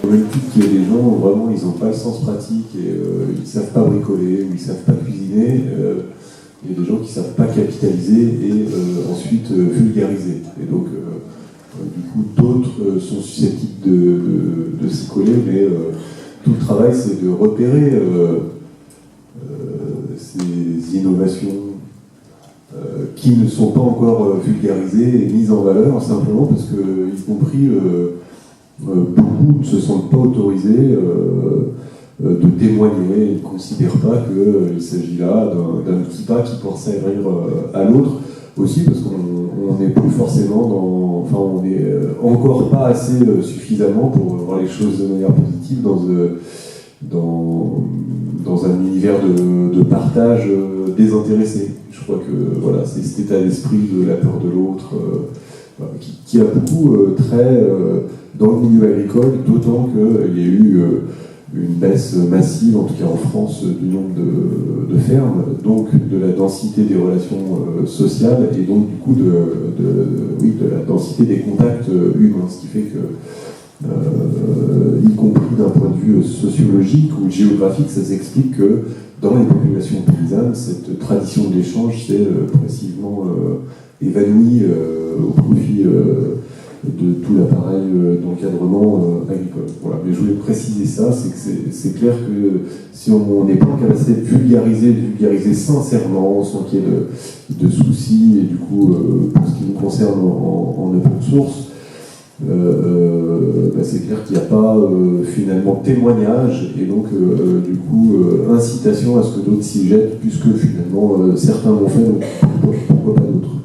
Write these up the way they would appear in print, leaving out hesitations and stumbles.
au même titre qu'il y a des gens où vraiment ils n'ont pas le sens pratique et ils ne savent pas bricoler ou ils ne savent pas cuisiner. Il y a des gens qui ne savent pas capitaliser et ensuite vulgariser. Et donc, du coup, d'autres sont susceptibles de s'y coller, mais tout le travail, c'est de repérer ces innovations qui ne sont pas encore vulgarisées et mises en valeur, simplement parce que, y compris, beaucoup ne se sentent pas autorisés de témoigner. Ils ne considèrent pas qu'il s'agit là d'un petit pas qui pourrait servir à l'autre, aussi parce qu'on n'est plus forcément on n'est encore pas assez suffisamment pour voir les choses de manière positive dans un univers de partage désintéressé. Je crois que voilà, c'est cet état d'esprit de la peur de l'autre qui a beaucoup trait dans le milieu agricole, d'autant qu'il y a eu une baisse massive, en tout cas en France, du nombre de fermes, donc de la densité des relations sociales et donc du coup de la densité des contacts humains, ce qui fait que, y compris d'un point de vue sociologique ou géographique, ça s'explique que dans les populations paysannes, cette tradition de l'échange s'est progressivement évanouie au profit de tout l'appareil d'encadrement agricole. Voilà. Mais je voulais préciser ça, c'est que c'est clair que si on n'est pas en capacité de vulgariser sincèrement, sans qu'il y ait de soucis, et du coup, pour ce qui nous concerne en open source, c'est clair qu'il n'y a pas finalement témoignage, et donc du coup, incitation à ce que d'autres s'y jettent, puisque finalement, certains l'ont fait, donc pourquoi pas d'autres.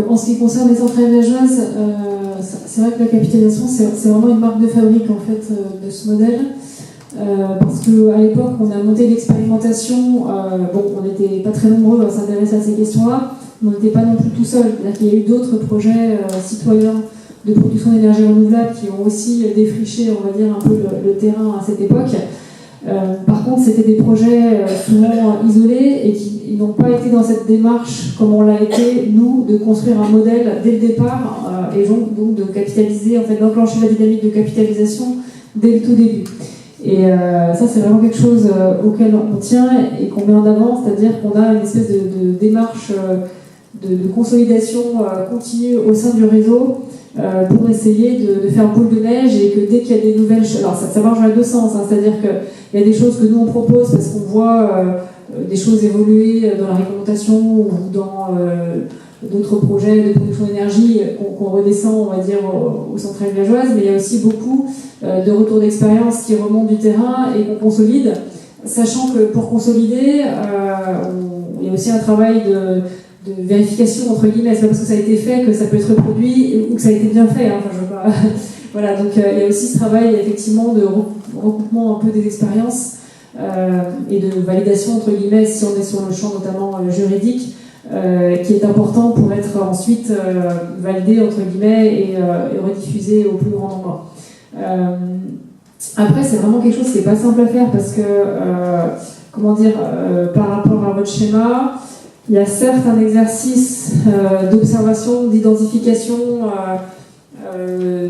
En ce qui concerne les centrales villageoises, c'est vrai que la capitalisation, c'est vraiment une marque de fabrique en fait de ce modèle. Parce qu'à l'époque, on a monté l'expérimentation, on n'était pas très nombreux à s'intéresser à ces questions-là, mais on n'était pas non plus tout seul. C'est-à-dire qu'il y a eu d'autres projets citoyens de production d'énergie renouvelable qui ont aussi défriché, on va dire, un peu le terrain à cette époque. Par contre, c'était des projets souvent isolés et qui n'ont pas été dans cette démarche comme on l'a été, nous, de construire un modèle dès le départ et donc de capitaliser, en fait, d'enclencher la dynamique de capitalisation dès le tout début. Et ça, c'est vraiment quelque chose auquel on tient et qu'on met en avant, c'est-à-dire qu'on a une espèce de démarche de consolidation continue au sein du réseau pour essayer de faire boule de neige et que dès qu'il y a des nouvelles choses... Alors ça marche dans les deux sens, hein, c'est-à-dire qu'il y a des choses que nous on propose parce qu'on voit des choses évoluer dans la réglementation ou dans d'autres projets de production d'énergie qu'on redescend, on va dire, aux centrales villageoises, mais il y a aussi beaucoup de retours d'expérience qui remontent du terrain et qu'on consolide, sachant que pour consolider, il y a aussi un travail de vérification entre guillemets, c'est pas parce que ça a été fait que ça peut être reproduit ou que ça a été bien fait, hein. Enfin, je veux pas... Voilà, donc il y a aussi ce travail effectivement de recoupement un peu des expériences et de validation entre guillemets si on est sur le champ notamment juridique qui est important pour être ensuite validé entre guillemets et rediffusé au plus grand nombre. Après c'est vraiment quelque chose qui n'est pas simple à faire parce que par rapport à votre schéma, il y a certes un exercice d'observation, d'identification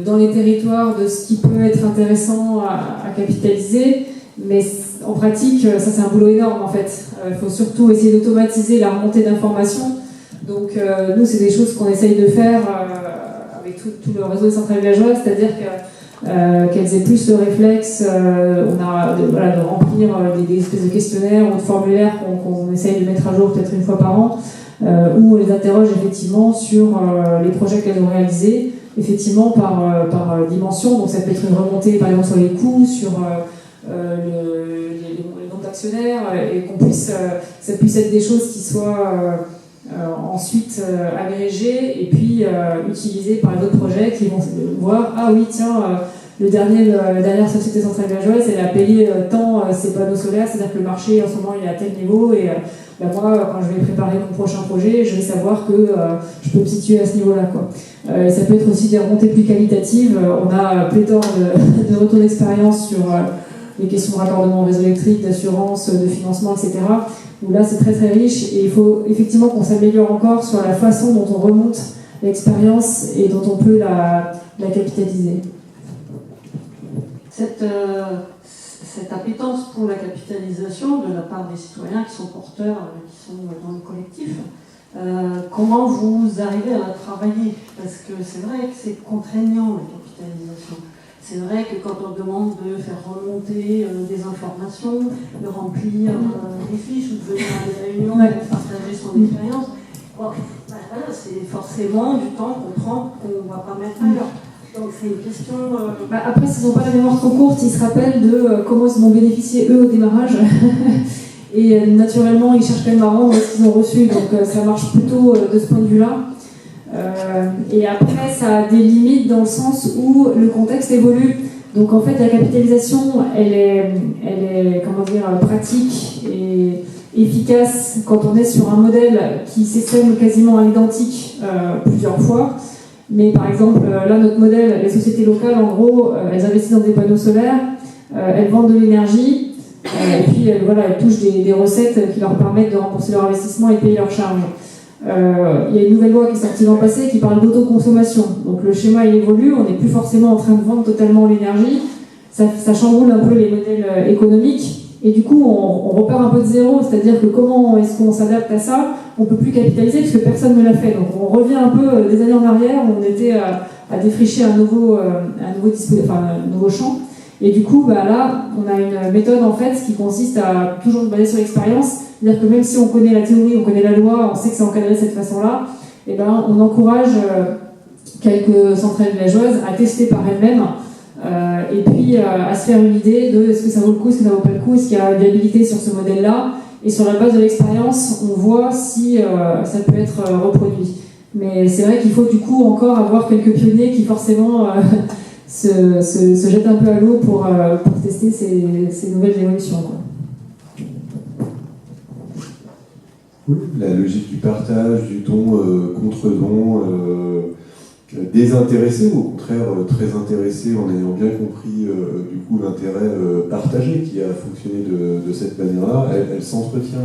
dans les territoires de ce qui peut être intéressant à capitaliser, mais en pratique, ça c'est un boulot énorme en fait. Il faut surtout essayer d'automatiser la remontée d'informations. Donc nous, c'est des choses qu'on essaye de faire avec tout le réseau des centrales villageoises, c'est-à-dire qu'elles aient plus le réflexe de remplir des espèces de questionnaires ou de formulaires qu'on essaye de mettre à jour peut-être une fois par an, où on les interroge effectivement sur les projets qu'elles ont réalisés, effectivement par dimension. Donc ça peut être une remontée par exemple sur les coûts, sur les nombres d'actionnaires, et ça puisse être des choses qui soient ensuite agrégées et puis utilisées par les autres projets qui vont voir, ah oui tiens, la dernière société centrale villageoise, elle a payé tant ses panneaux solaires, c'est-à-dire que le marché en ce moment il est à tel niveau et moi quand je vais préparer mon prochain projet, je vais savoir que je peux me situer à ce niveau-là, quoi. Ça peut être aussi des remontées plus qualitatives. On a pléthore de retours d'expérience sur les questions de raccordement au réseau électrique, d'assurance, de financement, etc. Où là c'est très très riche et il faut effectivement qu'on s'améliore encore sur la façon dont on remonte l'expérience et dont on peut la capitaliser. Cette appétence pour la capitalisation de la part des citoyens qui sont porteurs, qui sont dans le collectif, comment vous arrivez à la travailler? Parce que c'est vrai que c'est contraignant, la capitalisation. C'est vrai que quand on demande de faire remonter des informations, de remplir des fiches ou de venir à des réunions, de partager son expérience, bon, voilà, c'est forcément du temps qu'on prend qu'on ne va pas mettre ailleurs. Donc c'est une question... Après, s'ils n'ont pas la mémoire trop courte, ils se rappellent de comment ils vont bénéficier eux au démarrage. Et naturellement, ils cherchent quand même à rendre ce qu'ils ont reçu. Donc ça marche plutôt de ce point de vue-là. Et après, ça a des limites dans le sens où le contexte évolue. Donc en fait, la capitalisation, elle est comment dire, pratique et efficace quand on est sur un modèle qui s'essaime quasiment à l'identique plusieurs fois. Mais par exemple, là, notre modèle, les sociétés locales, en gros, elles investissent dans des panneaux solaires, elles vendent de l'énergie, et puis voilà, elles touchent des recettes qui leur permettent de rembourser leur investissement et payer leurs charges. Il y a une nouvelle loi qui est sortie l'an passé qui parle d'autoconsommation. Donc le schéma il évolue, on n'est plus forcément en train de vendre totalement l'énergie, ça chamboule un peu les modèles économiques, et du coup on repart un peu de zéro, c'est-à-dire que comment est-ce qu'on s'adapte à ça? On ne peut plus capitaliser puisque personne ne l'a fait. Donc on revient un peu des années en arrière où on était à défricher un nouveau champ. Et du coup, là, on a une méthode en fait qui consiste à toujours se baser sur l'expérience. C'est-à-dire que même si on connaît la théorie, on connaît la loi, on sait que c'est encadré de cette façon-là, et on encourage quelques centrales villageoises à tester par elles-mêmes et puis à se faire une idée de est-ce que ça vaut le coup, est-ce que ça vaut pas le coup, est-ce qu'il y a une viabilité sur ce modèle-là. Et sur la base de l'expérience, on voit si ça peut être reproduit. Mais c'est vrai qu'il faut du coup encore avoir quelques pionniers qui forcément se jettent un peu à l'eau pour tester ces nouvelles évolutions, quoi. Oui, la logique du partage, du don contre don, désintéressé ou au contraire très intéressé en ayant bien compris du coup l'intérêt partagé qui a fonctionné de cette manière-là, elle s'entretient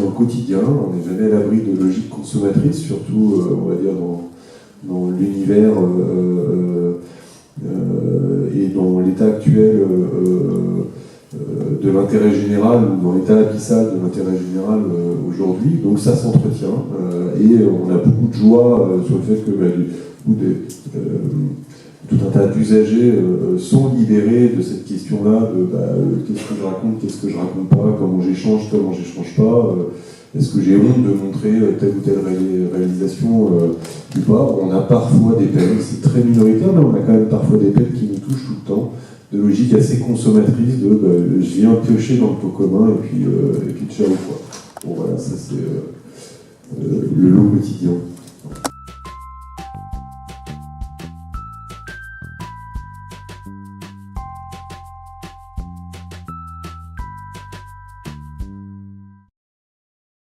au quotidien. On n'est jamais à l'abri de logiques consommatrices, surtout on va dire dans l'univers et dans l'état actuel de l'intérêt général ou dans l'état abyssal de l'intérêt général aujourd'hui. Donc ça s'entretient et on a beaucoup de joie sur le fait que tout un tas d'usagers sont libérés de cette question-là de qu'est-ce que je raconte, qu'est-ce que je raconte pas, comment j'échange pas, est-ce que j'ai honte de montrer telle ou telle réalisation ou pas. On a parfois des peines, c'est très minoritaire, mais on a quand même parfois des peines qui nous touchent tout le temps, de logique assez consommatrice de je viens piocher dans le pot commun et puis ciao quoi. Bon voilà, ça c'est le lot quotidien.